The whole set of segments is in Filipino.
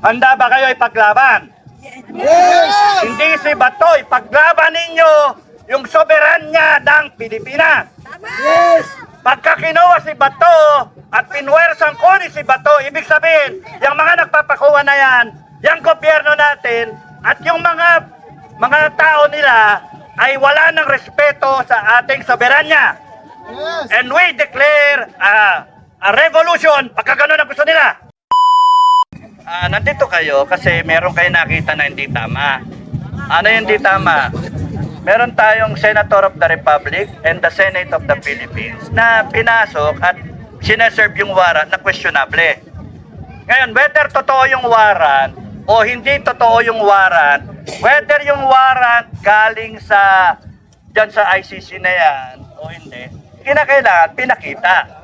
handa ba kayo ipaglaban? Yes! Hindi si Bato, ipaglaban ninyo yung soberanya ng Pilipinas. Yes! Pagka kinuha si Bato at pinwersang kunin si Bato, ibig sabihin, yung mga nagpapakuha na yan, yung gobyerno natin, at yung mga tao nila ay wala ng respeto sa ating soberanya. Yes! And we declare a revolution pagka ganun ang gusto nila. Nandito kayo kasi meron kayo nakita na hindi tama. Ano yung hindi tama? Meron tayong Senator of the Republic and the Senate of the Philippines na pinasok at sineserve yung warrant na questionable. Ngayon, whether totoo yung warrant o hindi totoo yung warrant, whether yung warrant galing dyan sa ICC na yan o hindi, kinakailangan pinakita.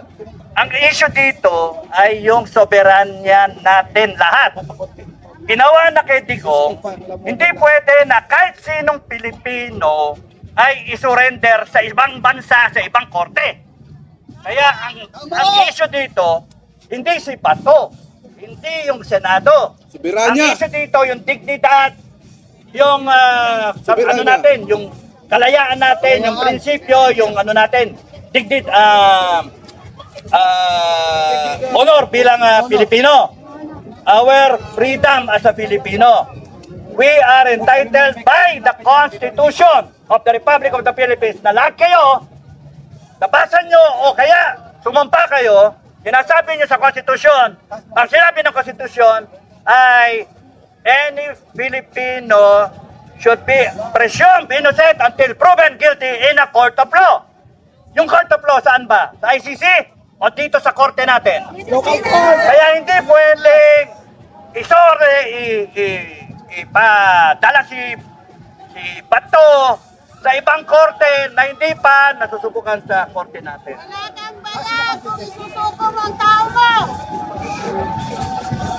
Ang issue dito ay yung soberanya natin lahat. Ginawa na kay Digong, hindi pwede na kahit sinong Pilipino ay isurrender sa ibang bansa, sa ibang korte. Kaya ang issue dito, hindi si Bato, hindi yung Senado. Soberanya. Ang issue dito, yung dignidad, yung ano natin, yung kalayaan natin, yung prinsipyo, yung ano natin, honor bilang Pilipino. Our freedom as a Filipino. We are entitled by the Constitution of the Republic of the Philippines na lahat kayo, nabasa nyo o kaya sumampa kayo, sinasabi nyo sa Constitution, ang sinabi ng Constitution ay any Filipino should be presumed innocent until proven guilty in a court of law. Yung court of law saan ba? Sa ICC? O dito sa korte natin? Kaya hindi pwedeng ipadala si Bato sa ibang korte na hindi pa nasusubukan sa korte natin. Wala kang bayan kung isusuko mo ang tao mo!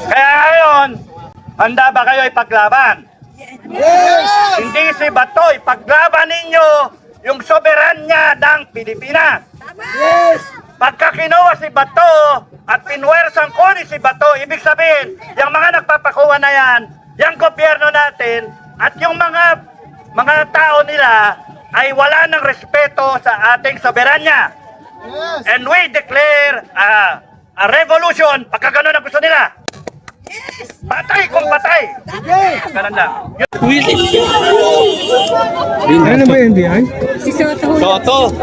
Kaya ngayon, handa ba kayo ipaglaban? Yes! Hindi si Bato, ipaglaban ninyo yung soberanya ng Pilipinas. Yes! Pagka kinuha si Bato at pinwersang kunin si Bato, ibig sabihin, yung mga nagpapakuha na yan, yung gobyerno natin, at yung mga tao nila ay wala ng respeto sa ating soberanya. Yes! And we declare a revolution pagka ganun ang gusto nila. Patay kung patay. Ganun lang. Ano ba yun, Dian? Si Soto. Soto.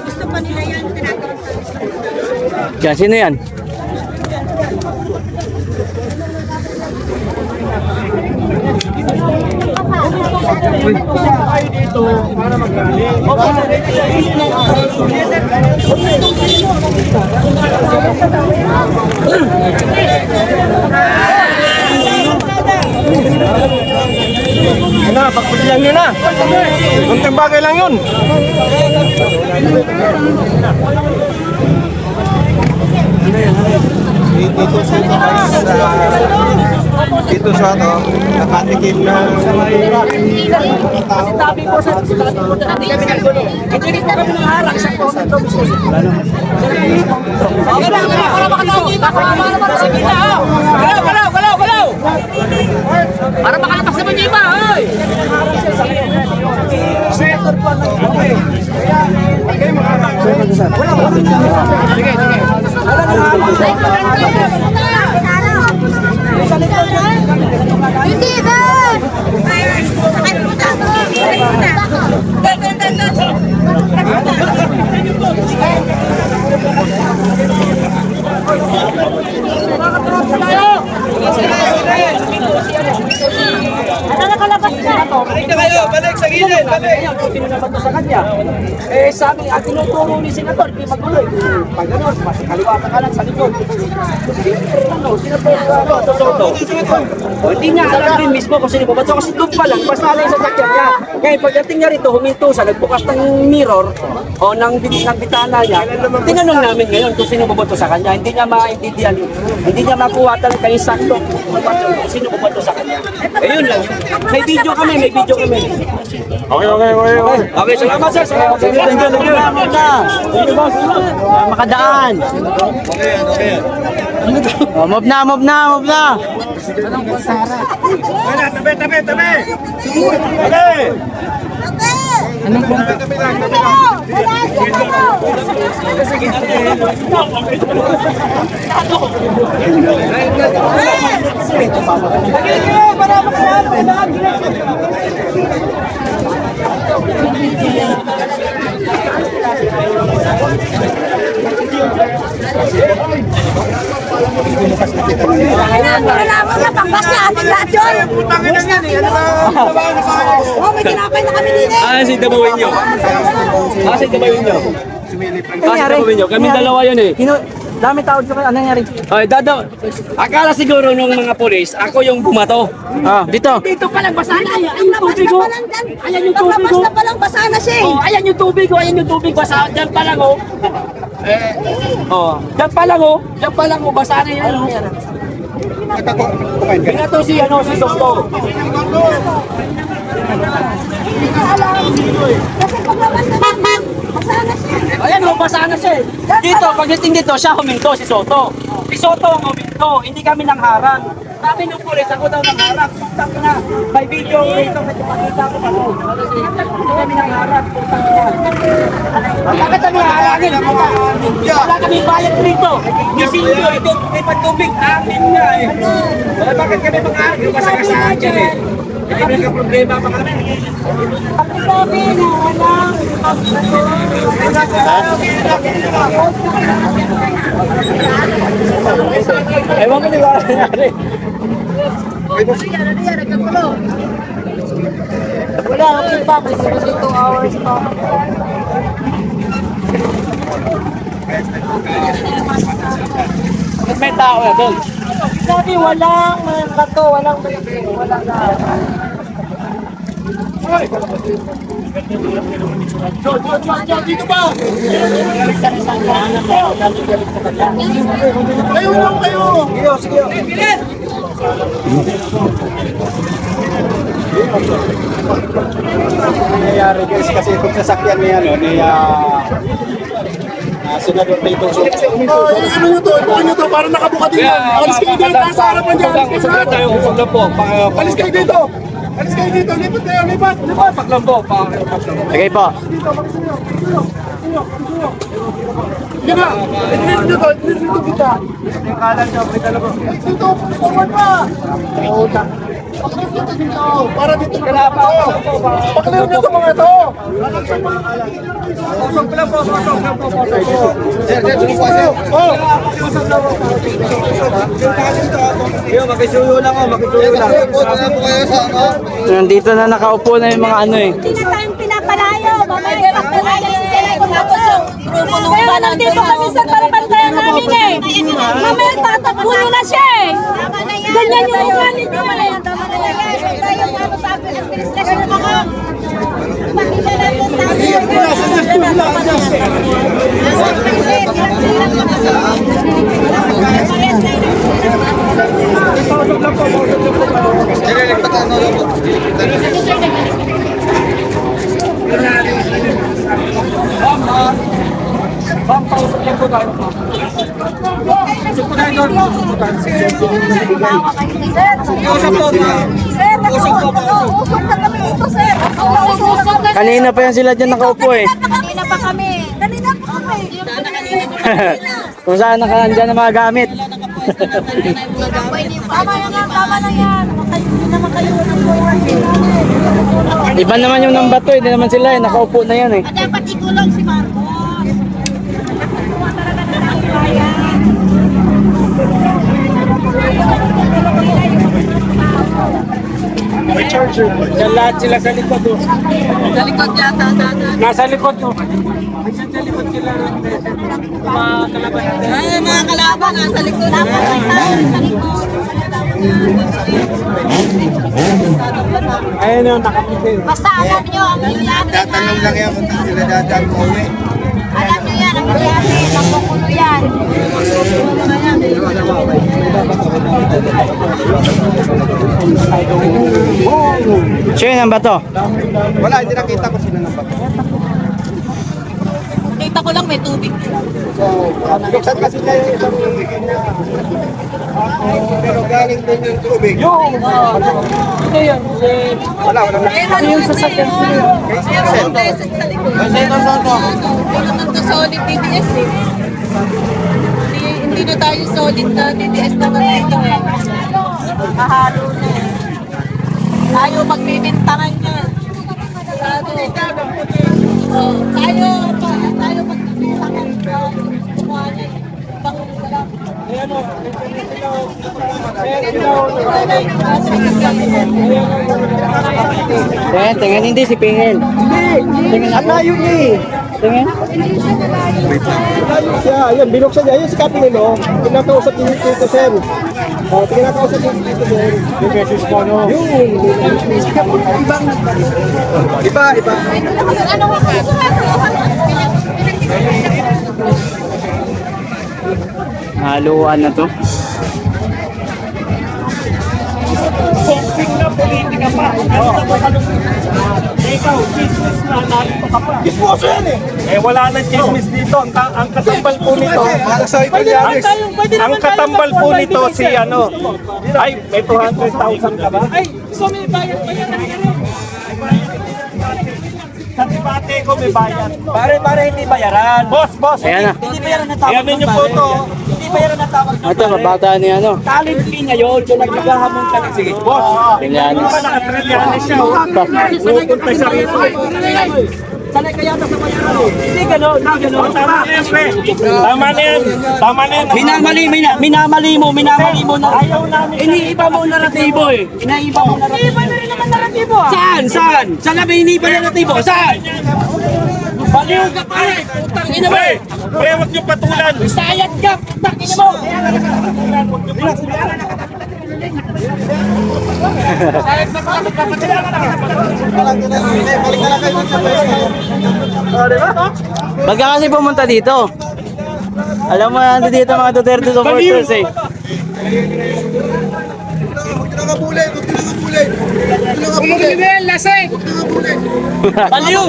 Gusto pa nila yan, tinatawag sa Kaya sino yan? Ano, pagpilihan nyo na. Kunting bagay lang yun. Dito sa nakatikim na Tabi po sa hindi po kami ng harang sa komento. Okay na, para makatawag para sa kita. Galaw. Para makalapas sa Manjiba, hoy. Hindi ba? Sakay po na. Balik na kayo, balik sa gilid, balik. Tinulaban to sa kanya. Eh sabi, tinuturo ni Senator, di maguloy. Pag gano'n, kaliwa ka kanan sa likod. Senator Soto. O hindi niya alam din mismo kung sino ba. Kasi doon pa lang, basta na yung sasakyan niya. Ngayon, pagdating niya rito, huminto siya, nagbukas ng mirror o ng bitana niya. Tinanong namin ngayon kung sino boboto sa kanya. Hindi niya maintindihan. Hindi niya makuha talaga yung sakto kung sino boboto sa kanya. Eh yun lang. May video kami. Okay, salamat sir. Salamat sir. Thank you, boss. Makadaan. Move na. Wala mo na, pangbas na ating lahat yun. Oh, may tinapay na kami din eh. Si Dabawin nyo. Si Dabawin nyo. Dabawin nyo. Kami dalawa yun eh. Dami tawag sa ano nangyari? Ay, akala siguro nung mga polis, ako yung bumato. Dito. Dito pa lang, basa na. Ayan yung Paglabas tubig na oh. pa lang dyan. Ayan yung tubig Paglabas oh. na pa lang, basa na siya eh. Oh, ayan yung tubig oh. Ayan yung tubig, basa. Diyan pa lang oh. Diyan pa lang oh. Diyan pa lang oh. Basa na yan oh. Binato si Dokto. Kasi paglabas na pa lang, basa na siya. Ayan oh, basa na siya. Dito, pagdating dito, siya huminto, si Soto. Si Soto ang huminto, hindi kami nang harang. Sabi ng pulis, ako daw nang harang. Sabi na, may video dito, may pakita ko pa ko. Hindi kami nang harang. Bakit kami harangin? Wala kami bayad dito. Gisilyo, ito, may pagtubig, amin nga eh. Bakit kami mga-harang? Basa-kasaan dyan eh. Hindi may problema pa kami. Ang sabi na walang Ewan ko nila nangyari. wala akong pa, kasi 2 hours pa. May tao na doon. Sabi walang mga kato, walang na. Dito ba? Kayo lang kayo. Sige. Nangyayari guys kasi itong sasakyan niya Senador Tito. Ano nyo to? Parang nakabuka din yan. Alis kayo dito, sa harapan dyan. Usap tayo, usap lang po. Alis kayo dito. Lipat kayo, lipat. Usap lang po. Okay po. Sige na. Dito kita. Kalan nyo, may dala ko. Dito, forward pa. Dito. Para dito ka pa. Pakaliw nyo ito mga ito. Usap lang po. Sir, dito po. Usap lang po. Makisuyo lang. Nandito na nakaupo na yung mga ano eh. Hindi na tayong pinapalayo. Mamaya pinapalayo sila. Tapos yung grupo nung kaya nandito kami sa parapantayan namin eh. Mamaya tatakbuhin na siya eh. Ganyan yung ugali niyo eh. Tama na yan. Tayo nga sabi ng administrasyon ako. Pakita natin Kanina pa yan sila dyan nakaupo eh. Kanina pa kami. Kung saan nakandyan na mga gamit. Tama na yan. Hindi naman kayo ng Iba naman yung nambato, hindi naman sila eh. Nakaupo na yan eh. dapat ikulong si Marcos. May charger. Yan lahat sila sa likod oh. Sa likod yata. Nasa likod oh. Sa likod sila. Mga kalaban natin. Ay, mga kalaban nasa likod. Dapat may tao sa likod. Ayun yung nakapitin. Basta alam nyo ang nangyayari. Tatanong lang yan kung sila dadaan mo uwi. Alam nyo yan ang nangyayari. Nakukulo yan. So yun ang ng bato? Wala, hindi nakita ko sila ng bato. Kita ko lang may tubig. Buksan kasi niya yung isang tubig niya. Pero galing din yung tubig. Wala. Yung sasakyan ko yun. Solid DDS eh. Hindi na tayo solid na DDS na dito eh. Mahalo na eh. Tayo magbibintangan niya. Tayo magbibintangan. Kumuha niya. Tingin hindi si Pingin. Tingin ang layo niya eh. Tingin? Layo siya. Ayun, binuksan niya. Ayun, si Captain no? Kinakausap niya yung Tito Sen. Kinakausap niya yung Tito Sen. Yung beses mo, no? Iba. Haluan na to. Boxing na, politika pa. Ikaw, chismis na, narito ka pa. Disposo yan eh. Eh, wala nang chismis dito. Ang katambal po nito, Para sa Italianis. ang katambal po nito si ano, ay, may 200,000 ka ba? Ay, so may bayad pa yan. Sa debate ko may bayad. Pare, hindi bayaran. Boss. Ayan na. Hindi bayaran na tawag. Ayan yung photo. Hindi bayaran na tawag. Ito, mabata ni ano. Talent fee niya yun. Yung nagkakahamon ka lang. Sige, boss. Trillianis. Naka-trillianis siya. Pupunta siya rito. Sanay kaya na sa bayaran eh. Hindi gano'n. Tama na yan, pre. Tama na yan. Minamali mo na. Ayaw namin. Iniiba mo naratibo eh. Iniiba mo naratibo. Iniiba na rin naman naratibo ah. Saan? Saan na ba iniiba naratibo? Saan? Baliw ka pare. Putang ina mo. Pre, huwag niyo patulan. Sayad ka. Putang ina mo. Bagka kasi pumunta dito. Alam mo, nandito dito mga Duterte supporters eh. Huwag Baliw.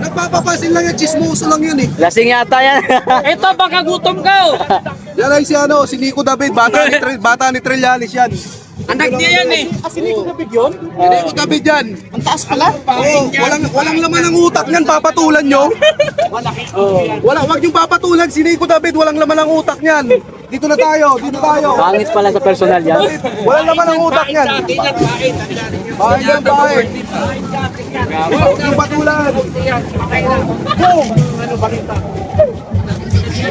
Nagpapapasin lang yan, chismoso lang yun eh. Lasing yata yan. Ito baka gutom ka. Yan ay si Nico David, bata ni Trillanes yan. Anak niya yan eh. Nico David yan. Ang taas pala? Oo, walang laman ng utak niyan, papatulan nyo. Wag yung papatulan, si Nico David, walang laman ng utak niyan. Dito na tayo. Pangit pala sa personal yan. Walang laman ng utak niyan. Bahay yan, bahay. Huwag yung patulan.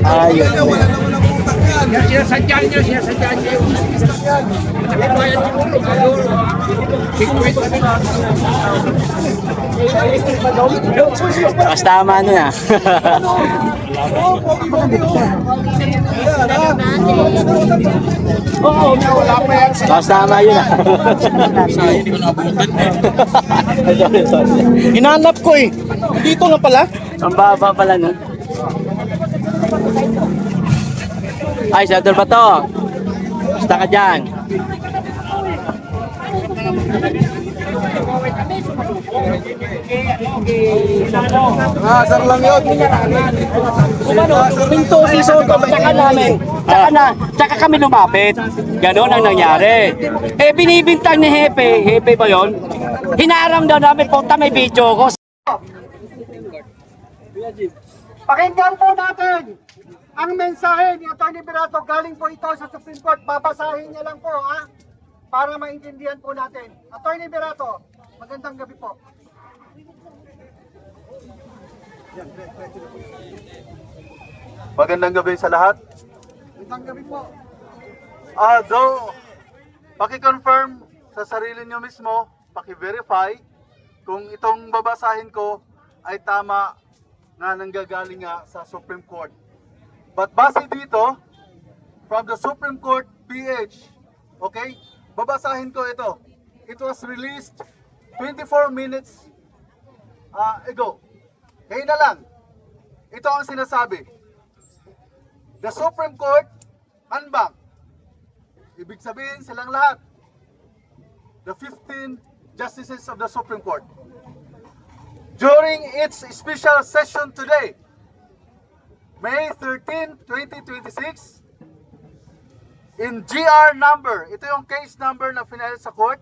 Ayun. Walang laman ng utak niyan. Mas tama ano na. Mas tama yun ah. Hinanap ko eh. Dito nga pala. Ang baba pala nun. Ay, Senator Bato. Basta ka dyan. Asar lang yun. Minto si Soto, tsaka kami lumapit. Ganon ang nangyari. Eh, binibintang ni Hepe ba yun? Hinarang daw namin, punta may video ko. Pakinggan po natin ang mensahe ni Atty. Berato. Galing po ito sa Supreme Court. Babasahin niya lang po ha, para maintindihan po natin. Atty. Berato, magandang gabi po. Magandang gabi sa lahat. Magandang gabi po. Paki-confirm sa sarili nyo mismo, paki-verify kung itong babasahin ko ay tama na nanggagaling nga sa Supreme Court. But base dito, from the Supreme Court PH, okay, babasahin ko ito. It was released 24 minutes ago. Ngayon na lang, ito ang sinasabi. The Supreme Court, unbank. Ibig sabihin silang lahat. The 15 Justices of the Supreme Court. During its special session today, May 13, 2026, in GR number, ito yung case number na final sa court,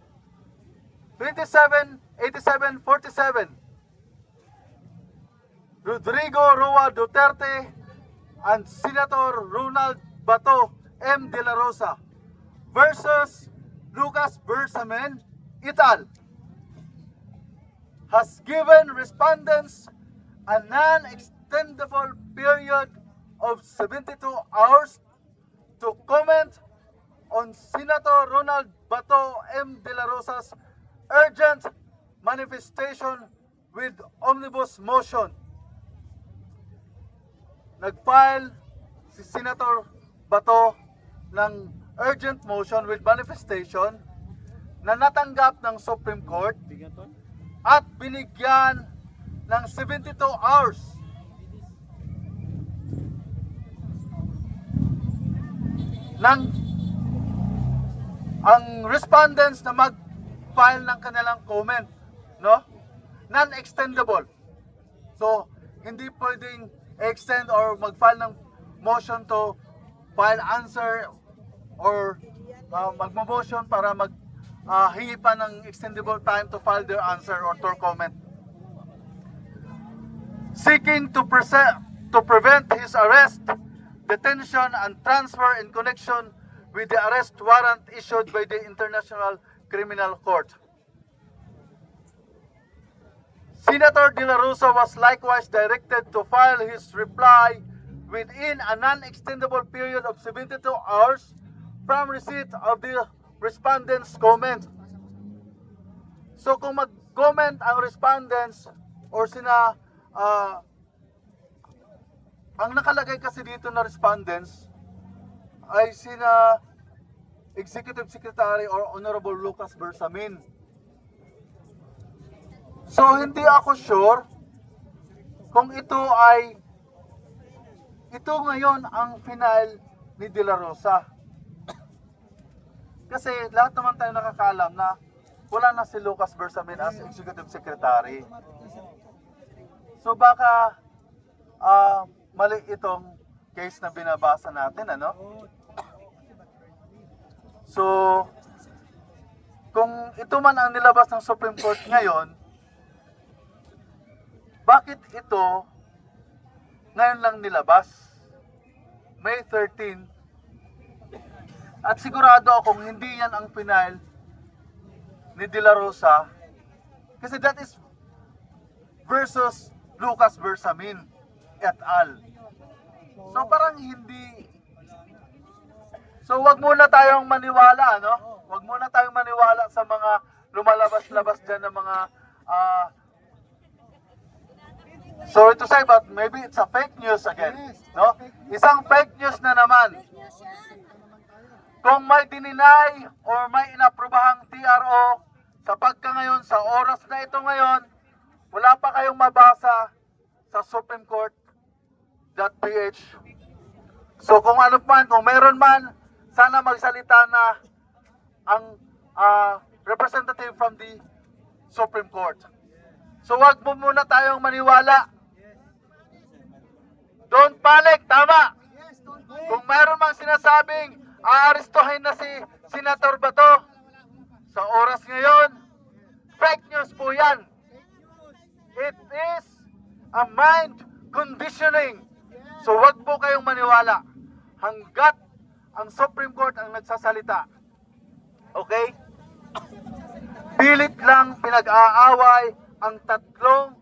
278747, Rodrigo Roa Duterte and Senator Ronald Bato M. De La Rosa versus Lucas Bersamin et al. Has given respondents a non-extendable period of 72 hours to comment on Senator Ronald Bato M. De La Rosa's urgent manifestation with omnibus motion. Nag-file si Senator Bato ng urgent motion with manifestation na natanggap ng Supreme Court at binigyan ng 72 hours ng ang respondents na mag-file ng kanilang comment, no? Non-extendable. So, hindi pwedeng extend or mag-file ng motion to file answer or mag-motion para hingi pa ng extendable time to file their answer or to comment. Seeking to prevent his arrest, detention, and transfer in connection with the arrest warrant issued by the International Criminal Court. Senator De La Rosa was likewise directed to file his reply within a non-extendable period of 72 hours from receipt of the respondent's comment. So kung mag-comment ang respondents or ang nakalagay kasi dito na respondents ay sina Executive Secretary or Honorable Lucas Bersamin. So hindi ako sure kung ito ngayon ang final ni De La Rosa. Kasi lahat naman tayo nakakaalam na wala na si Lucas Bersamin as Executive Secretary. So baka mali itong case na binabasa natin, ano? So kung ito man ang nilabas ng Supreme Court ngayon, bakit ito ngayon lang nilabas? May 13. At sigurado akong hindi yan ang final ni De La Rosa. Kasi that is versus Lucas Bersamin et al. So parang hindi. So wag muna tayong maniwala, no? Wag muna tayong maniwala sa mga lumalabas-labas dyan ng mga sorry to say, but maybe it's a fake news again, no? Isang fake news na naman. Kung may dininay or may inaprobahang TRO sa pagkangayon, sa oras na ito ngayon, wala pa kayong mabasa sa Supreme Court.ph. So kung ano man, kung meron man, sana magsalita na ang representative from the Supreme Court. So wag mo muna tayong maniwala. Don't panic, tama. Kung mayroon mang sinasabing aarestuhin na si Senator Bato sa oras ngayon, fake news po yan. It is a mind conditioning. So wag po kayong maniwala hanggat ang Supreme Court ang nagsasalita. Okay? Pilit lang pinag-aaway ang tatlong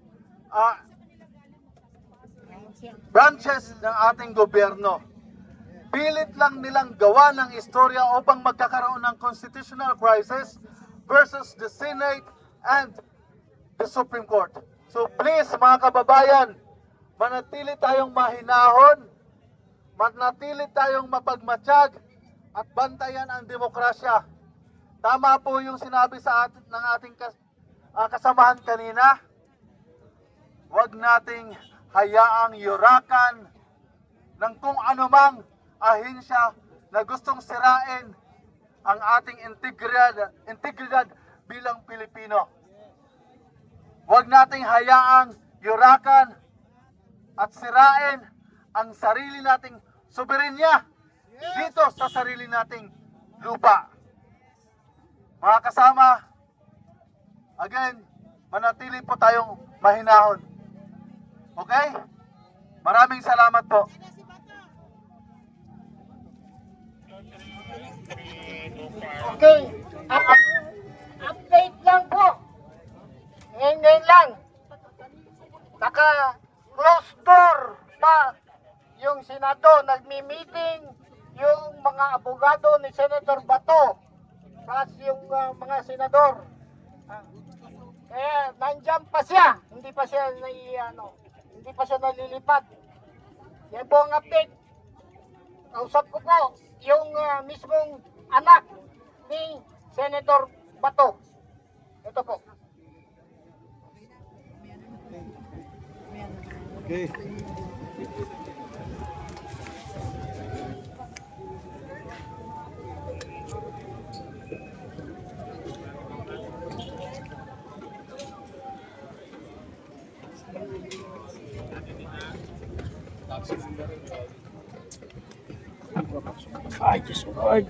branches ng ating gobyerno. Pilit lang nilang gawa ng istorya upang magkakaroon ng constitutional crisis versus the Senate and the Supreme Court. So please mga kababayan, manatili tayong mahinahon, manatili tayong mapagmatsyag at bantayan ang demokrasya. Tama po yung sinabi sa atin ng ating kasamahan kanina. Huwag nating hayaang yurakan ng kung anumang ahensya na gustong sirain ang ating integridad bilang Pilipino. Huwag nating hayaang yurakan at sirain ang sarili nating soberenya dito sa sarili nating lupa. Mga kasama, again, manatili po tayong mahinahon. Okay? Maraming salamat po. Okay, update lang po. Ngayon lang, naka-close door pa yung Senado, nagmi-meeting yung mga abogado ni Senator Bato plus yung mga senador. Kaya nandiyan pa siya, hindi pa siya nalilipat. Yan po ang update. Kausap ko po yung mismong anak ni Senator Bato. Ito po. Okay. Ay, Diyos ko, Lord.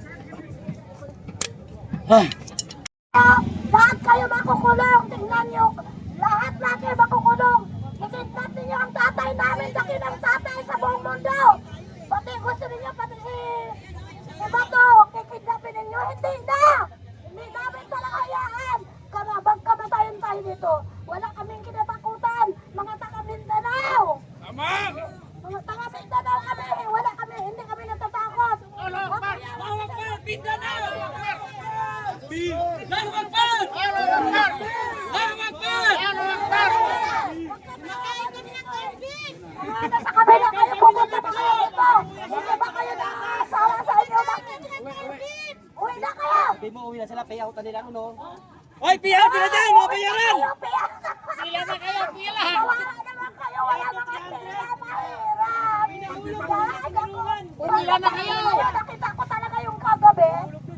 Lahat kayo makukulong. Tingnan nyo. Lahat kayo makukulong. Ikidnap ninyo ang tatay namin. Laki ng tatay sa buong mundo. Pati gusto ninyo, pati si Bato. Kikidnapin ninyo. Hindi na. Hindi namin talaga hayaan. Magkamatayan tayo dito. Wala kaming kinatakutan. Mga taga Mindanao. Tama! Mga taga Mindanao kami. Wala kami. Hindi kami natatakot. Nasa kabila kayo, pupunta pa kayo dito. Hindi ba kayo naasawa sa inyo? Uwi na kayo. Sabi mo, uwi na sila, payout na nila, ano? Oy, piyaw, pinatay, mga bayaran! Pila na kayo, pila. Wala naman kayo, wala mga pila. Mahirap. Pila na kayo. Nakita ko talaga yung kagabi.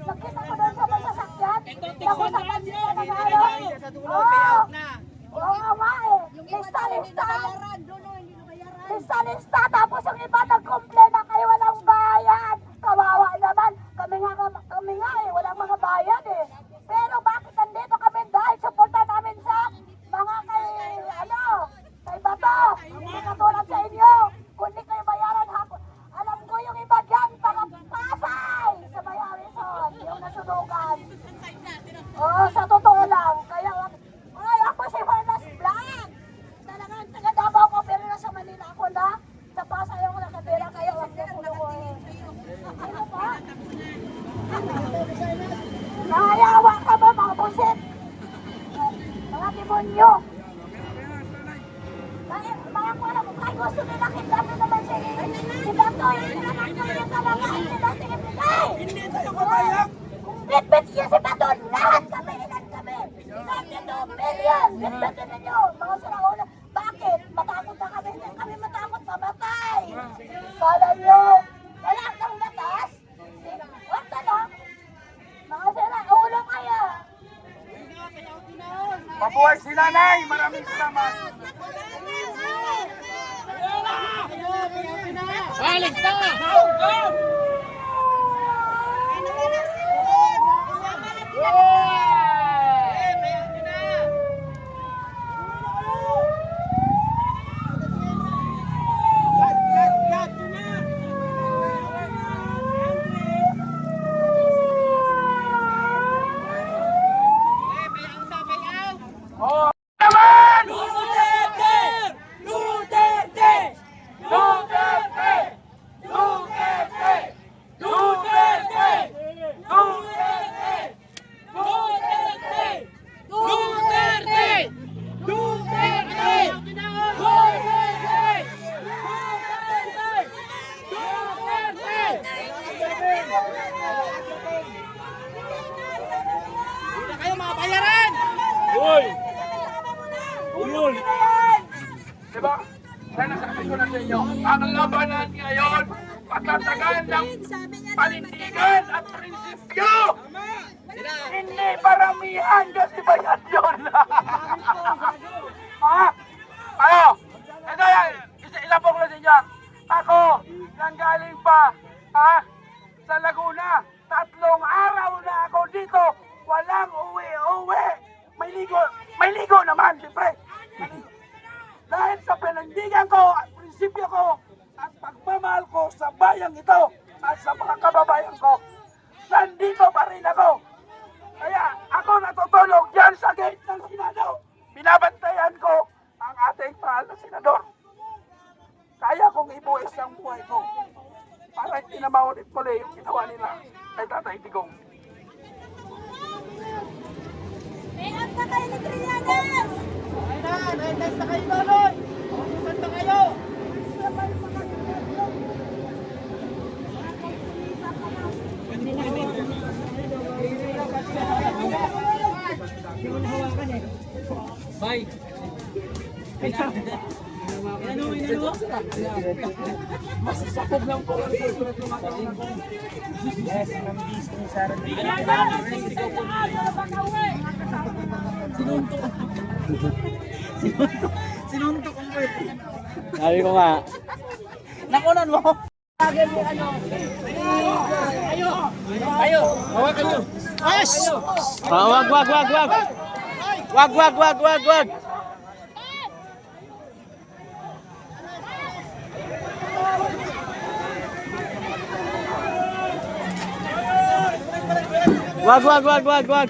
Nakita ko doon sa masasakyan. Nakusapan sila ng ano. Oo nga eh. Lista. Lista. Tapos yung iba nag-complain na kayo walang bayad. Kawawa naman. Kami nga eh. Walang mga bayad eh. Pero bakit nandito kami dahil suporta namin sa mga kay Bato. Hindi katulad sa inyo. Kung di kayo bayaran hapon. Alam ko yung iba dyan, Pasay sa may Harrison. Yung nasunugan. Sa totoo lang. Kaya, ako si Fernas Blanc. Talagang taga Davao ko, pero nasa Manila ako na. Sa Pasay ako nakatira, kaya wag niyo kulungan. Ano ba? Nahayawa ka ba mga buset? Mga demonyo. Mga kung kahit gusto nila kidnapin naman si Bato, hindi naman kayo talaga, hindi natin ibigay. Hindi tayo kabayang. Kung bitbit siya si Bato, lahat kami, ilan kami. Ilan nyo, million, bitbitin ninyo, mga sinauna. Bakit? Matakot na kami, hindi kami matakot mamatay. Kala nyo, wala kang batas? Huwag na lang. Mga sinauna kaya. Mabuhay si nanay. Maraming salamat. Balik na! Diba? Kaya nasabi ko na sa inyo, ang labanan ngayon, patatagan ng panindigan at prinsipyo! Hindi paramihan kasi bayan yun. Ha? Ano? Ito yan, ilapok ko sa inyo. Ako, nanggaling pa, sa Laguna. 3 araw na ako dito. Walang uwi-uwi. May ligo naman, siyempre. Dahil sa pinandigan ko at prinsipyo ko at pagmamahal ko sa bayang ito at sa mga kababayan ko, nandito pa rin ako. Kaya ako natutulog dyan sa gate ng Senado. Binabantayan ko ang ating mahal na senador. Kaya kong ibuwis ang buhay ko para hindi na maulit muli yung ginawa nila kay Tatay Digong. May up na kayo ni Trillanes! Sabi ko nga. Nakunan mo. Wag. Wag. Wag.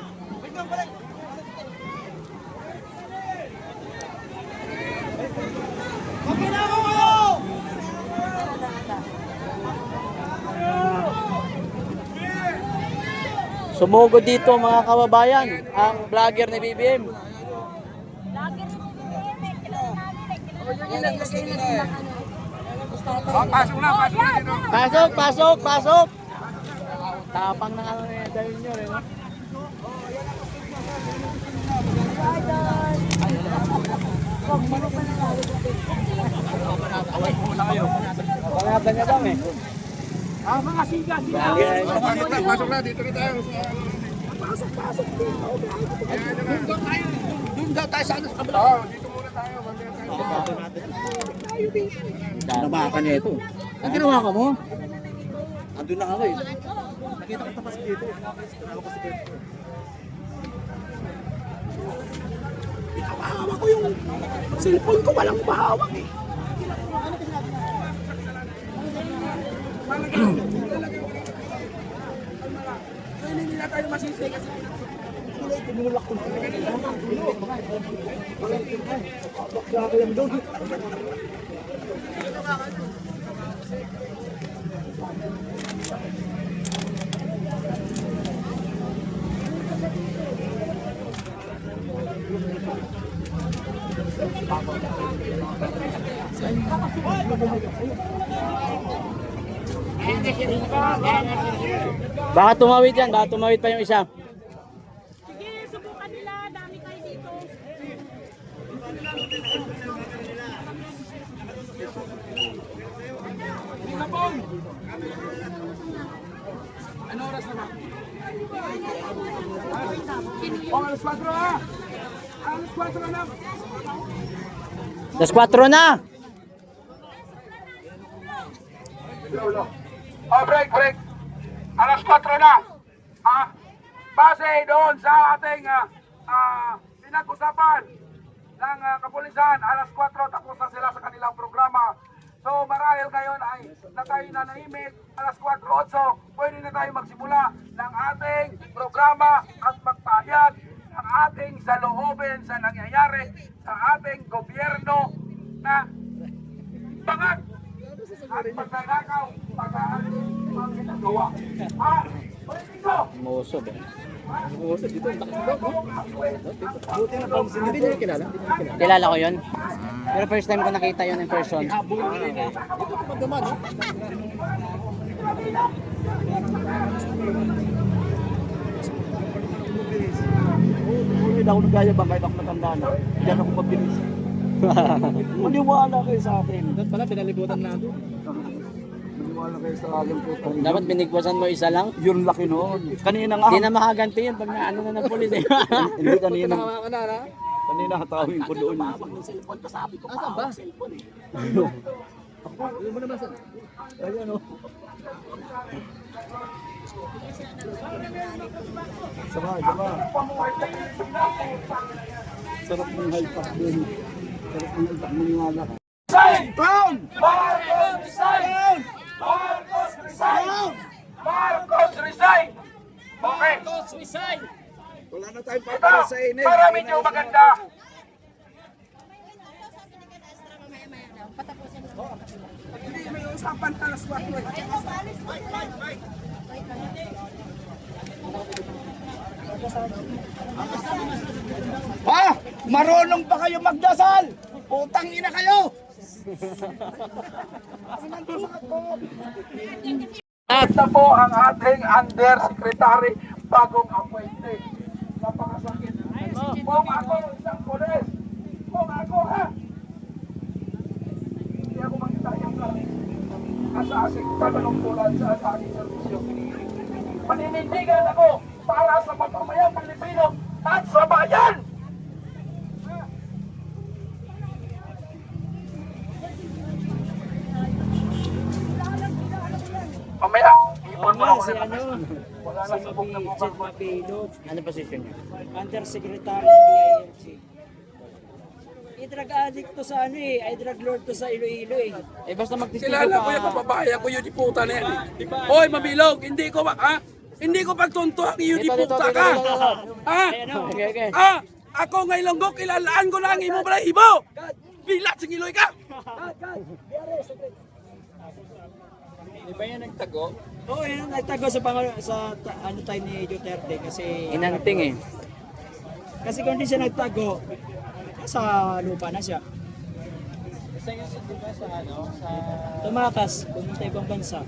Sumugod dito mga kababayan, ang vlogger ni BBM. Pasok na dito. Pasok. Tapang ng ano ni Dayon nyo rin. Pangalan niya bang eh? Mga siga. Pasok na, dito na tayo. Pasok dito. Doon daw tayo sa ano sa kabila. Dito muna tayo. Nabakan niya ito. Ang ginawa ka mo? Andun na ako eh. Nakita ko tapas dito. Tinawa ko si Kento. Hawak ko yung cellphone ko, walang bahawak eh. Hindi nila tayo masisi kasi tinulak ko. Baka tumawid yan, baka tumawid pa yung isa. Sige, subukan nila. Dami tayo dito. Ano oras na ba? Alas 4 ha? Alas 4 na. Das 4 na! Oh, break. Alas 4 na. Base doon sa ating pinag-usapan ng kapulisan, alas 4 tapos na sila sa kanilang programa. So marahil ngayon ay natayo na nahimik, alas 4:08, pwede na tayo magsimula ng ating programa at magpahayag ng ating saloobin sa nangyayari sa ating gobyerno na bangat at pagnanakaw, pag-aalis, mga ginagawa. Politiko! Muso ba? Kilala ko yun. Pero first time ko nakita yun in person. Hindi ako nagayabang kahit ako matanda na. Hindi ako mabilis. Maniwala kayo sa akin. Doon pala pinalibutan na doon. Maniwala kayo sa akin po. Dapat binigwasan mo isa lang. Yun laki noon. Kanina nga. Hindi na makaganti yun pag naano na ng pulis eh. Hindi kanina. Kanina hatawin ko doon. Asan ba? Ayan o. Sama. Sarap ng halpak din. Sarap ng halpak ng wala. Down! Marcos resign! Marcos resign! Marcos resign! Okay. Wala na tayong Ito, papara sa init. para medyo maganda. Ha? Marunong pa kayo magdasal? Putang ina kayo! Ito po ang ating undersecretary bagong appointed. Napakasakit. Kung ako isang pulis, kung ako ha, hindi ako makita yung asasik panunungkulan sa aking servisyo. Maninindigan ako para sa pamamayang Pilipino at sa bayan! Mamaya, ipon mo ako Si na ano? wala na sa buk na mukha ko. Ano position niya? Undersecretary ng DILG. I-drug addict to sa ano eh, ay drug lord to sa Iloilo eh. Eh basta magtitigo Kilala ko ka. yung kababayan ko yun di puta na yan. Hoy, mabilog, hindi ko hindi ko pagtuntuhan yung di puta ka. Ha? Okay. Ako ngay Ilonggo, kilalaan ko lang imo bala ibo. Bilat sing iloy ka. Di ba yan nagtago? Oo, yun ang nagtago sa ano tayo ni Duterte kasi Inanting eh. kasi kung di siya nagtago sa lupa na siya. Basta yung di ba sa ano? Sa Tumakas, pumunta ibang bansa.